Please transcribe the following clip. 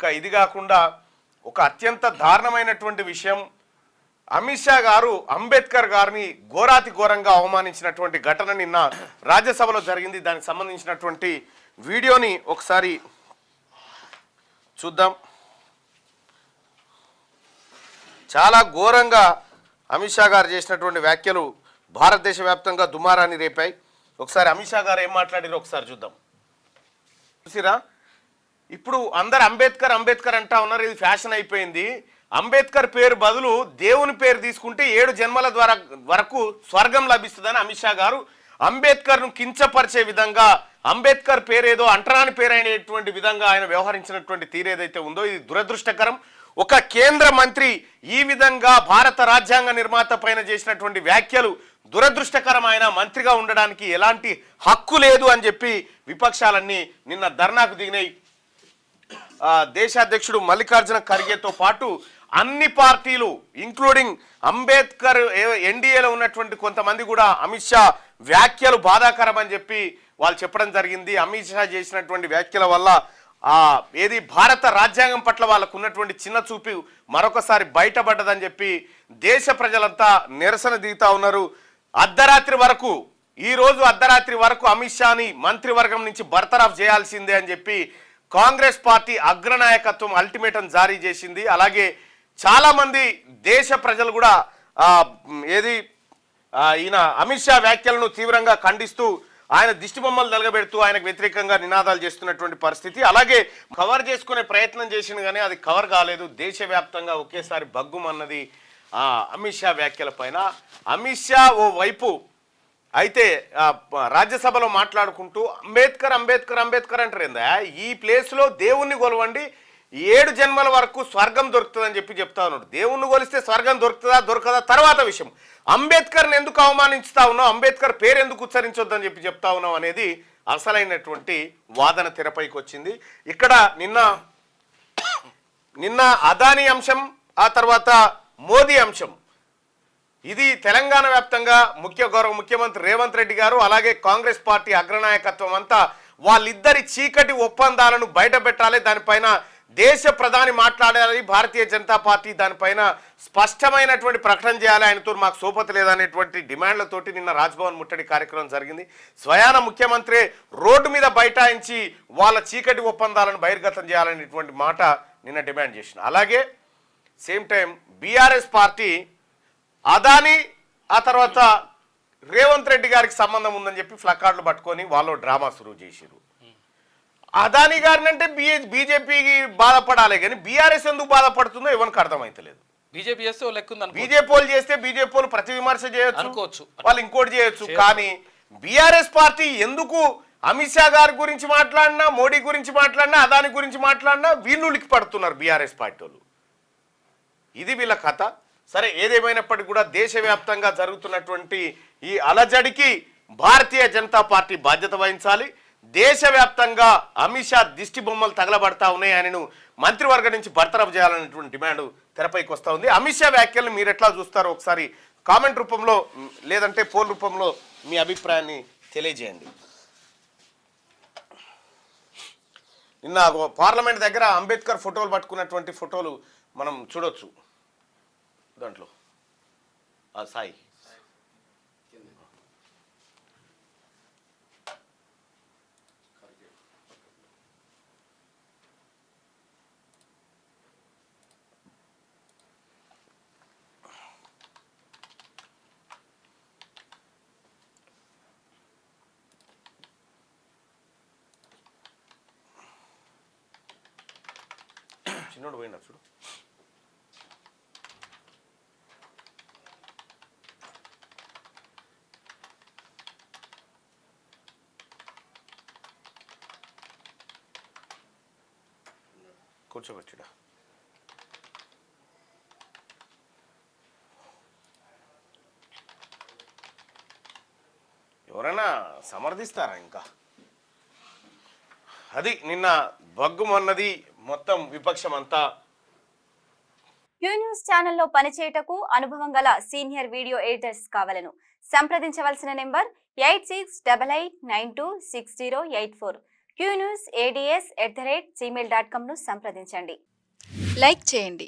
ఇక ఇది కాకుండా ఒక అత్యంత దారుణమైనటువంటి విషయం, అమిత్ షా గారు అంబేద్కర్ గారిని ఘోరాతి ఘోరంగా అవమానించినటువంటి ఘటన నిన్న రాజ్యసభలో జరిగింది. దానికి సంబంధించినటువంటి వీడియోని ఒకసారి చూద్దాం. చాలా ఘోరంగా అమిత్ షా గారు చేసినటువంటి వ్యాఖ్యలు భారతదేశ వ్యాప్తంగా దుమారాన్ని రేపాయి. ఒకసారి అమిత్ షా గారు ఏం మాట్లాడారో ఒకసారి చూద్దాం. చూసిరా, ఇప్పుడు అందరు అంబేద్కర్ అంబేద్కర్ అంటా ఉన్నారు, ఇది ఫ్యాషన్ అయిపోయింది. అంబేద్కర్ పేరు బదులు దేవుని పేరు తీసుకుంటే 7 జన్మల వరకు స్వర్గం లభిస్తుందని అమిత్ షా గారు అంబేద్కర్ను కించపరిచే విధంగా, అంబేద్కర్ పేరేదో అంటరాని పేరైనటువంటి విధంగా ఆయన వ్యవహరించినటువంటి తీరేదైతే ఉందో ఇది దురదృష్టకరం. ఒక కేంద్ర మంత్రి ఈ విధంగా భారత రాజ్యాంగ నిర్మాత పైన చేసినటువంటి వ్యాఖ్యలు దురదృష్టకరం. ఆయన మంత్రిగా ఉండడానికి ఎలాంటి హక్కు లేదు అని చెప్పి విపక్షాలన్నీ నిన్న ధర్నాకు దిగినాయి. దేశాధ్యక్షుడు మల్లికార్జున ఖర్గేతో పాటు అన్ని పార్టీలు ఇంక్లూడింగ్ అంబేద్కర్ ఎన్డీఏలో ఉన్నటువంటి కొంతమంది కూడా అమిత్ షా వ్యాఖ్యలు బాధాకరం అని చెప్పి వాళ్ళు చెప్పడం జరిగింది. అమిత్ షా చేసినటువంటి వ్యాఖ్యల వల్ల ఏది భారత రాజ్యాంగం పట్ల వాళ్ళకు ఉన్నటువంటి చిన్న చూపు మరొకసారి బయటపడ్డదని చెప్పి దేశ ప్రజలంతా నిరసన దిగుతా ఉన్నారు. అర్ధరాత్రి వరకు, ఈరోజు అర్ధరాత్రి వరకు అమిత్ షాని మంత్రివర్గం నుంచి బర్తరఫ్ చేయాల్సిందే అని చెప్పి కాంగ్రెస్ పార్టీ అగ్రనాయకత్వం అల్టిమేటం జారీ చేసింది. అలాగే చాలామంది దేశ ప్రజలు కూడా ఈయన అమిత్ షా వ్యాఖ్యలను తీవ్రంగా ఖండిస్తూ ఆయన దిష్టిబొమ్మలు తలగబెడుతూ ఆయనకు వ్యతిరేకంగా నినాదాలు చేస్తున్నటువంటి పరిస్థితి. అలాగే కవర్ చేసుకునే ప్రయత్నం చేసింది కానీ అది కవర్ కాలేదు. దేశవ్యాప్తంగా ఒకేసారి బగ్గుమన్నది అమిత్ షా వ్యాఖ్యల పైన. అమిత్ షా ఓ వైపు అయితే రాజ్యసభలో మాట్లాడుకుంటూ అంబేద్కర్ అంబేద్కర్ అంబేద్కర్ అంటారు ఏందా, ఈ ప్లేస్లో దేవుణ్ణి కొలవండి, 7 జన్మల వరకు స్వర్గం దొరుకుతుందని చెప్పి చెప్తా ఉన్నాడు. దేవుణ్ణి కొలిస్తే స్వర్గం దొరుకుతుందా దొరకదా తర్వాత విషయం. అంబేద్కర్ని ఎందుకు అవమానించుతా ఉన్నావు, అంబేద్కర్ పేరు ఎందుకు ఉచ్చరించొద్దని చెప్పి చెప్తా ఉన్నావు అనేది అసలైనటువంటి వాదన తెరపైకి వచ్చింది. ఇక్కడ నిన్న అదానీ అంశం, ఆ తర్వాత మోదీ అంశం, ఇది తెలంగాణ వ్యాప్తంగా గౌరవ ముఖ్యమంత్రి రేవంత్ రెడ్డి గారు అలాగే కాంగ్రెస్ పార్టీ అగ్రనాయకత్వం అంతా వాళ్ళిద్దరి చీకటి ఒప్పందాలను బయట పెట్టాలి, దానిపైన దేశ ప్రధాని మాట్లాడాలి, భారతీయ జనతా పార్టీ దానిపైన స్పష్టమైనటువంటి ప్రకటన చేయాలి, ఆయనతో మాకు సోపతి లేదనేటువంటి డిమాండ్లతోటి నిన్న రాజ్భవన్ ముట్టడి కార్యక్రమం జరిగింది. స్వయాన ముఖ్యమంత్రి రోడ్డు మీద బైఠాయించి వాళ్ళ చీకటి ఒప్పందాలను బహిర్గతం చేయాలనేటువంటి మాట నిన్న డిమాండ్ చేసిన. అలాగే same time BRS party Adani ఆ తర్వాత రేవంత్ రెడ్డి గారికి సంబంధం ఉందని చెప్పి ఫ్లకార్డులు పట్టుకొని వాళ్ళు డ్రామా షురూ చేశారు. అదానీ గారిని అంటే బీజేపీకి బాధపడాలి కానీ బీఆర్ఎస్ ఎందుకు బాధపడుతుందో ఎవరికి అర్థమైతలేదు. బీజేపీ చేస్తే బీజేపీ వాళ్ళు చేస్తే బీజేపీ వాళ్ళు ప్రతి విమర్శ చేయొచ్చు, వాళ్ళు ఇంకోటి చేయొచ్చు. కానీ బీఆర్ఎస్ పార్టీ ఎందుకు అమిత్ షా గారి గురించి మాట్లాడినా, మోడీ గురించి మాట్లాడినా, అదానీ గురించి మాట్లాడినా వీళ్ళు ఉలికి పడుతున్నారు బీఆర్ఎస్ పార్టీ వాళ్ళు. ఇది వీళ్ళ కథ. సరే, ఏదేమైనప్పటికీ కూడా దేశవ్యాప్తంగా జరుగుతున్నటువంటి ఈ అలజడికి భారతీయ జనతా పార్టీ బాధ్యత వహించాలి. దేశవ్యాప్తంగా అమిత్ షా దిష్టి బొమ్మలు తగలబడతా ఉన్నాయి, ఆయనను మంత్రివర్గం నుంచి బర్తరఫ్ చేయాలనేటువంటి డిమాండ్ తెరపైకి వస్తూ ఉంది. అమిత్ షా వ్యాఖ్యలను మీరు ఎట్లా చూస్తారో ఒకసారి కామెంట్ రూపంలో లేదంటే పోల్ రూపంలో మీ అభిప్రాయాన్ని తెలియజేయండి. నిన్న పార్లమెంట్ దగ్గర అంబేద్కర్ ఫోటోలు పట్టుకున్నటువంటి ఫోటోలు మనం చూడొచ్చు. దాంట్లో సాయి చిన్నోడు పోయినా చూడు. కూర్చోబెట్టడా ఎవరైనా సమర్థిస్తారా? ఇంకా అది నిన్న బగ్గుమన్నది మొత్తం విపక్షం అంతా. క్యూ న్యూస్ ఛానల్లో పనిచేయటకు అనుభవం గల సీనియర్ వీడియో ఎడిటర్స్ కావాలను సంప్రదించవలసిన నెంబర్ 8688926084. qnews@gmail.com ను సంప్రదించండి. లైక్ చేయండి.